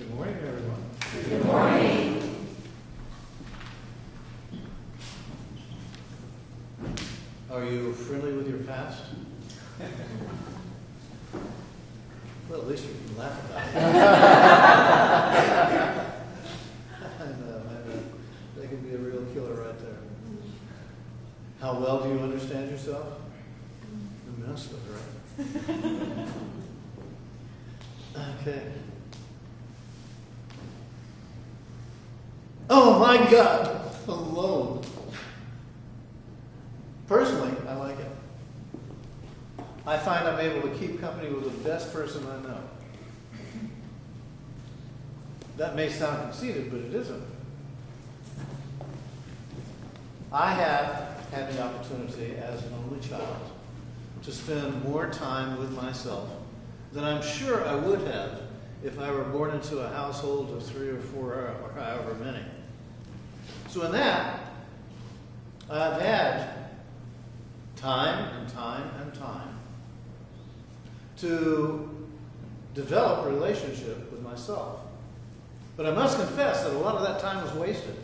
Good morning, everyone. Good morning. Are you friendly with your past? Well, at least you can laugh about it. I know, that can be a real killer right there. How well do you understand yourself? Immensely, right? Okay. Oh my God! Alone. Personally, I like it. I find I'm able to keep company with the best person I know. That may sound conceited, but it isn't. I have had the opportunity as an only child to spend more time with myself than I'm sure I would have if I were born into a household of 3 or 4 or however many. So in that, I've had time and time and time to develop a relationship with myself. But I must confess that a lot of that time was wasted.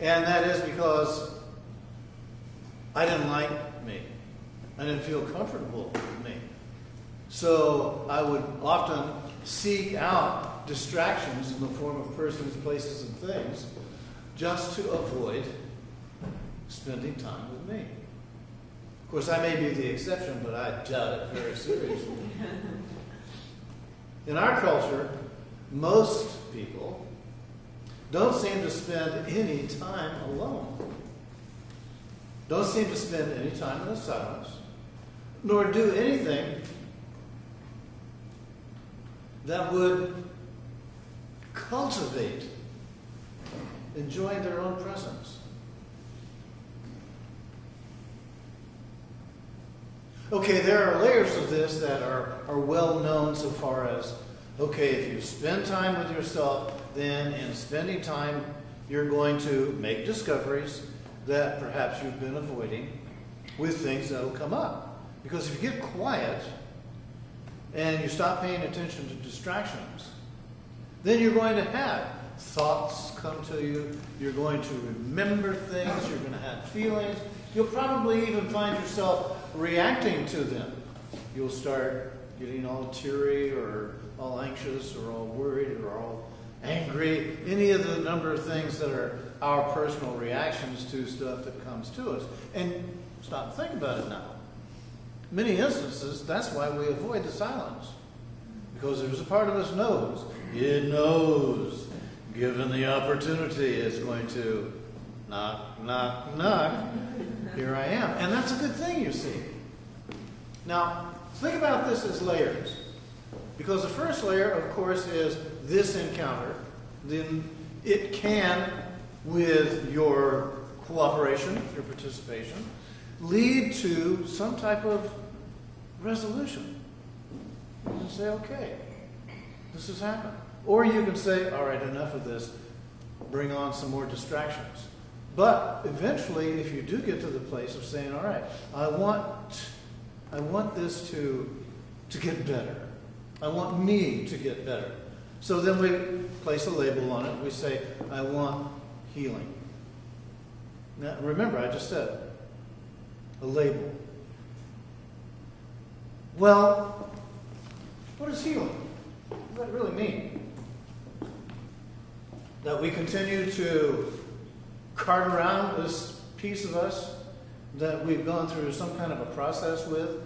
And that is because I didn't like me. I didn't feel comfortable with me. So I would often seek out distractions in the form of persons, places, and things just to avoid spending time with me. Of course, I may be the exception, but I doubt it very seriously. In our culture, most people don't seem to spend any time alone. Don't seem to spend any time in the silence, nor do anything that would cultivate enjoying their own presence. Okay, there are layers of this that are well known so far as, okay, if you spend time with yourself, then in spending time, you're going to make discoveries that perhaps you've been avoiding with things that will come up. Because if you get quiet and you stop paying attention to distractions, then you're going to have thoughts come to you, you're going to remember things, you're going to have feelings, you'll probably even find yourself reacting to them. You'll start getting all teary or all anxious or all worried or all angry, any of the number of things that are our personal reactions to stuff that comes to us. And stop and think about it now. Many instances, that's why we avoid the silence. Because there's a part of us knows, it knows, given the opportunity, it's going to knock, knock, knock. Here I am. And that's a good thing, you see. Now, think about this as layers. Because the first layer, of course, is this encounter. Then it can, with your cooperation, your participation, lead to some type of resolution. You can say, okay, this has happened. Or you can say, all right, enough of this. Bring on some more distractions. But eventually, if you do get to the place of saying, all right, I want this to get better. I want me to get better. So then we place a label on it. We say, I want healing. Now, remember, I just said a label. Well, what is healing? What does that really mean? That we continue to cart around this piece of us that we've gone through some kind of a process with,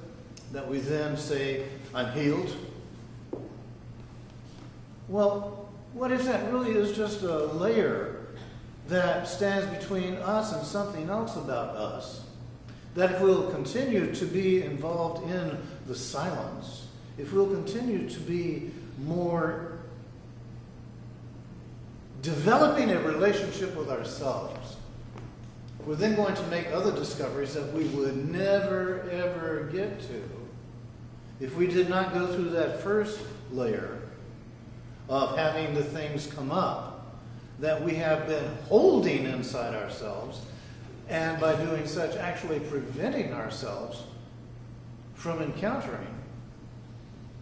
that we then say, I'm healed. Well, what if that really is just a layer that stands between us and something else about us? That if we'll continue to be involved in the silence, if we'll continue to be more developing a relationship with ourselves, we're then going to make other discoveries that we would never, ever get to if we did not go through that first layer of having the things come up that we have been holding inside ourselves, and by doing such actually preventing ourselves from encountering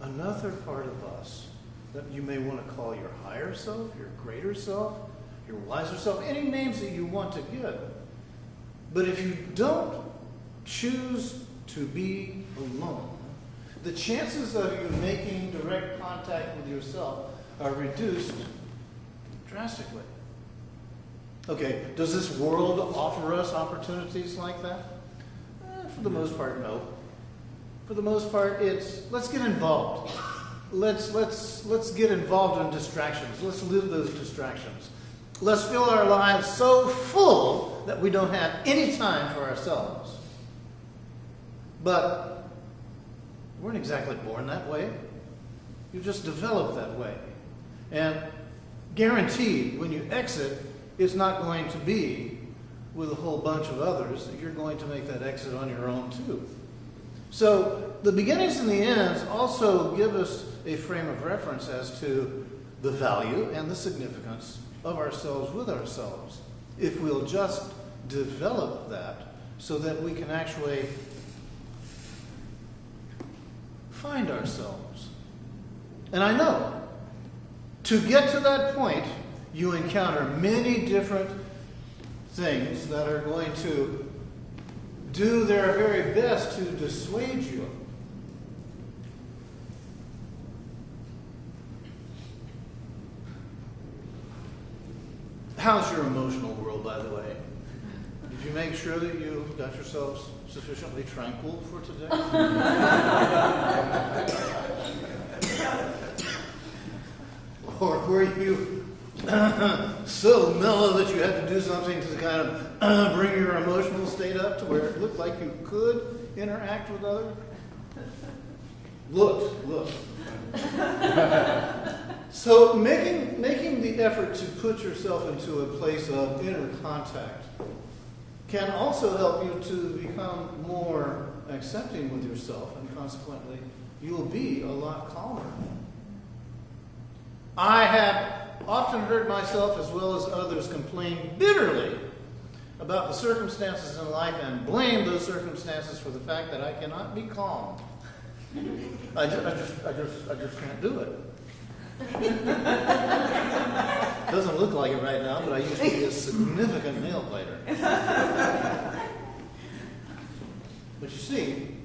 another part of us that you may want to call your higher self, your greater self, your wiser self, any names that you want to give. But if you don't choose to be alone, the chances of you making direct contact with yourself are reduced drastically. Okay, does this world offer us opportunities like that? For the most part, no. For the most part, it's let's get involved. Let's get involved in distractions. Let's live those distractions. Let's fill our lives so full that we don't have any time for ourselves. But we weren't exactly born that way. You just develop that way. And guaranteed, when you exit, it's not going to be with a whole bunch of others. You're going to make that exit on your own too. So the beginnings and the ends also give us a frame of reference as to the value and the significance of ourselves with ourselves. If we'll just develop that so that we can actually find ourselves. And I know, to get to that point, you encounter many different things that are going to do their very best to dissuade you. How's your emotional world, by the way? Did you make sure that you got yourselves sufficiently tranquil for today? Or were you so mellow that you had to do something to kind of bring your emotional state up to where it looked like you could interact with others? Look. So making the effort to put yourself into a place of inner contact can also help you to become more accepting with yourself, and consequently, you'll be a lot calmer. I have often heard myself as well as others complain bitterly about the circumstances in life and blame those circumstances for the fact that I cannot be calm. I just can't do it. Doesn't look like it right now, but I used to be a significant nail biter. But you see,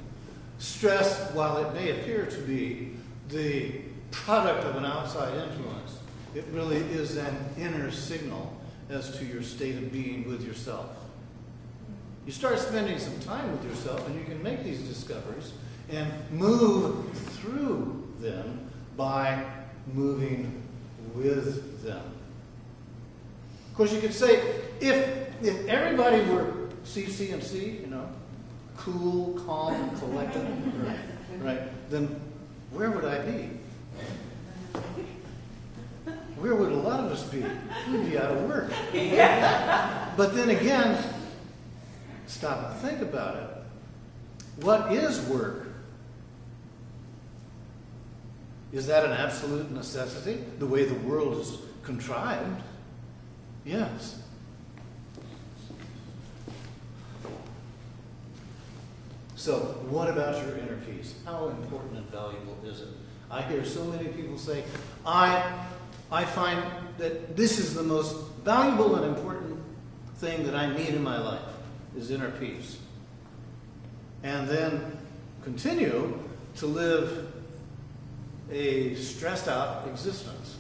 stress, while it may appear to be the product of an outside influence, it really is an inner signal as to your state of being with yourself. You start spending some time with yourself and you can make these discoveries and move through them by moving with them. Of course, you could say, if everybody were C and C, cool, calm, and collected, right, then where would I be? Where would a lot of us be? We'd be out of work. But then again, stop and think about it. What is work? Is that an absolute necessity, the way the world is contrived? Yes. So, what about your inner peace? How important and valuable is it? I hear so many people say, I find that this is the most valuable and important thing that I need in my life, is inner peace. And then continue to live a stressed out existence.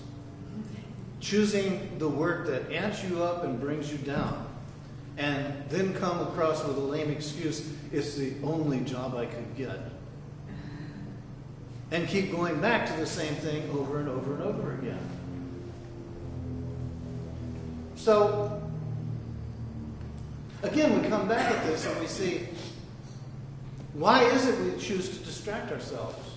Choosing the work that amps you up and brings you down. And then come across with a lame excuse, it's the only job I could get. And keep going back to the same thing over and over and over again. So, again, we come back at this and we see, why is it we choose to distract ourselves?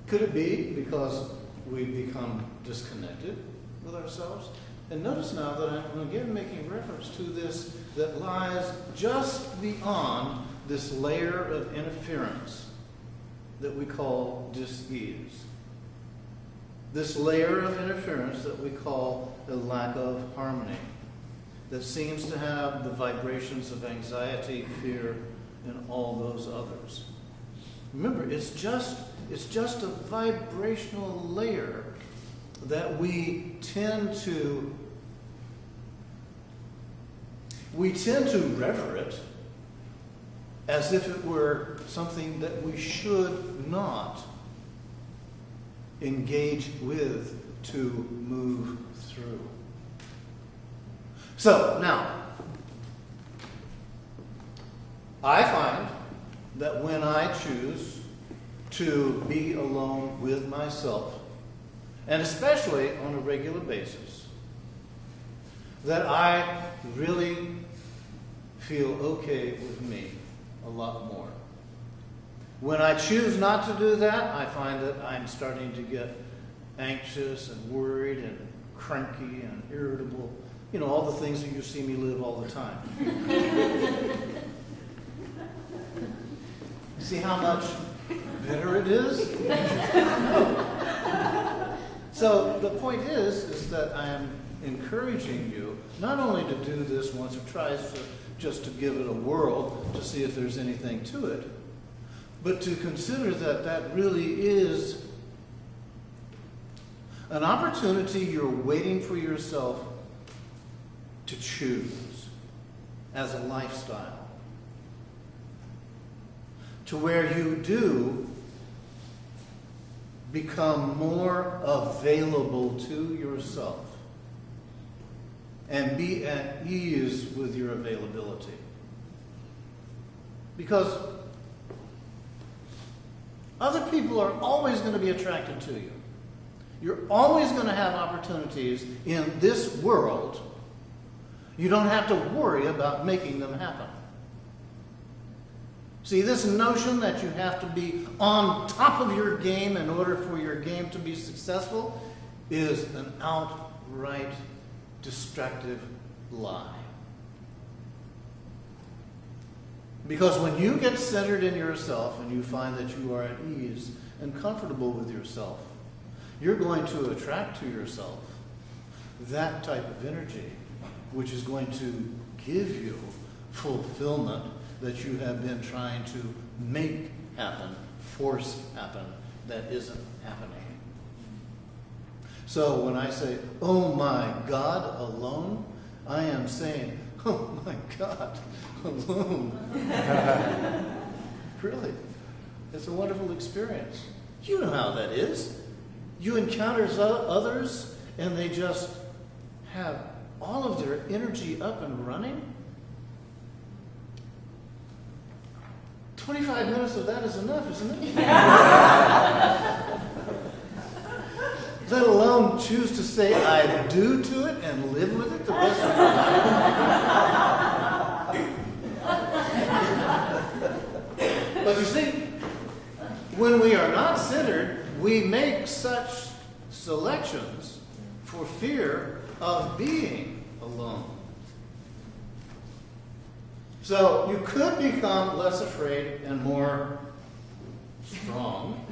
Could it be because we become disconnected with ourselves? And notice now that I'm again making reference to this that lies just beyond this layer of interference that we call dis-ease. This layer of interference that we call a lack of harmony, that seems to have the vibrations of anxiety, fear, and all those others. Remember, it's just a vibrational layer that we tend to rever it as if it were something that we should not engage with to move through. So, now, I find that when I choose to be alone with myself, and especially on a regular basis, that I really feel okay with me a lot more. When I choose not to do that, I find that I'm starting to get anxious and worried and cranky and irritable. You know, all the things that you see me live all the time. See how much better it is? So the point is that I am encouraging you not only to do this once or twice, just to give it a whirl to see if there's anything to it, but to consider that really is an opportunity you're waiting for yourself to choose as a lifestyle, to where you do become more available to yourself and be at ease with your availability. Because other people are always going to be attracted to you. You're always going to have opportunities in this world. You don't have to worry about making them happen. See, this notion that you have to be on top of your game in order for your game to be successful is an outright destructive lie. Because when you get centered in yourself and you find that you are at ease and comfortable with yourself, you're going to attract to yourself that type of energy, which is going to give you fulfillment that you have been trying to make happen, force happen, that isn't happening. So when I say, oh my God, alone, I am saying, oh my God, alone. Really, it's a wonderful experience. You know how that is. You encounter others and they just have all of their energy up and running. 25 minutes of that is enough, isn't it? Let alone choose to say I do to it and live with it the rest of your life. But you see, when we are not centered, we make such selections for fear of being alone. So you could become less afraid and more strong.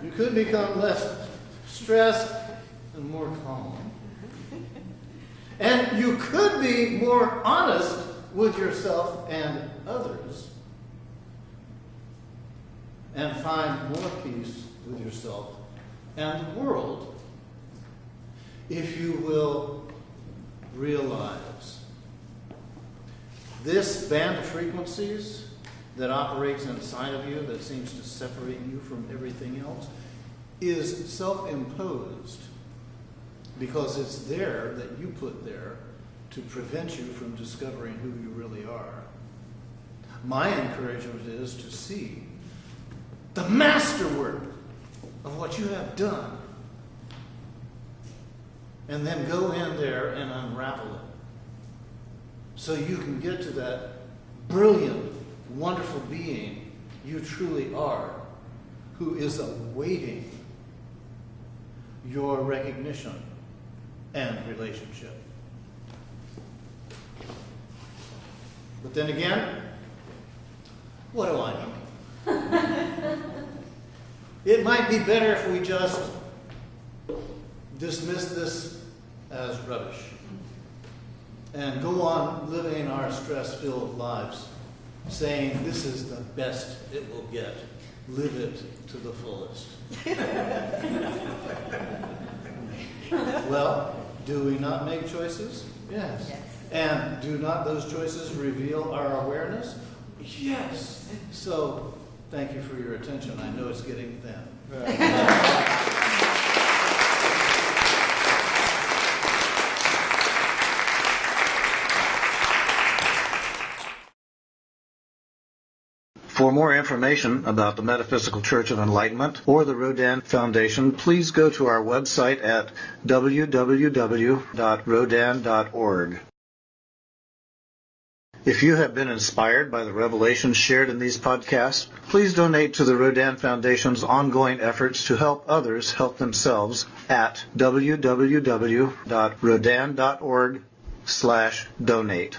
You could become less stressed and more calm. And you could be more honest with yourself and others and find more peace with yourself and the world if you will realize this band of frequencies that operates inside of you that seems to separate you from everything else is self-imposed because it's there that you put there to prevent you from discovering who you really are. My encouragement is to see the masterwork of what you have done and then go in there and unravel it so you can get to that brilliant, wonderful being you truly are, who is awaiting your recognition and relationship. But then again, what do I know? It might be better if we just dismiss this as rubbish and go on living our stress-filled lives saying this is the best it will get. Live it to the fullest. Well, do we not make choices? Yes. And do not those choices reveal our awareness? Yes. So, thank you for your attention. I know it's getting thin. For more information about the Metaphysical Church of Enlightenment or the Rodin Foundation, please go to our website at www.rodin.org. If you have been inspired by the revelations shared in these podcasts, please donate to the Rodin Foundation's ongoing efforts to help others help themselves at www.rodin.org/donate.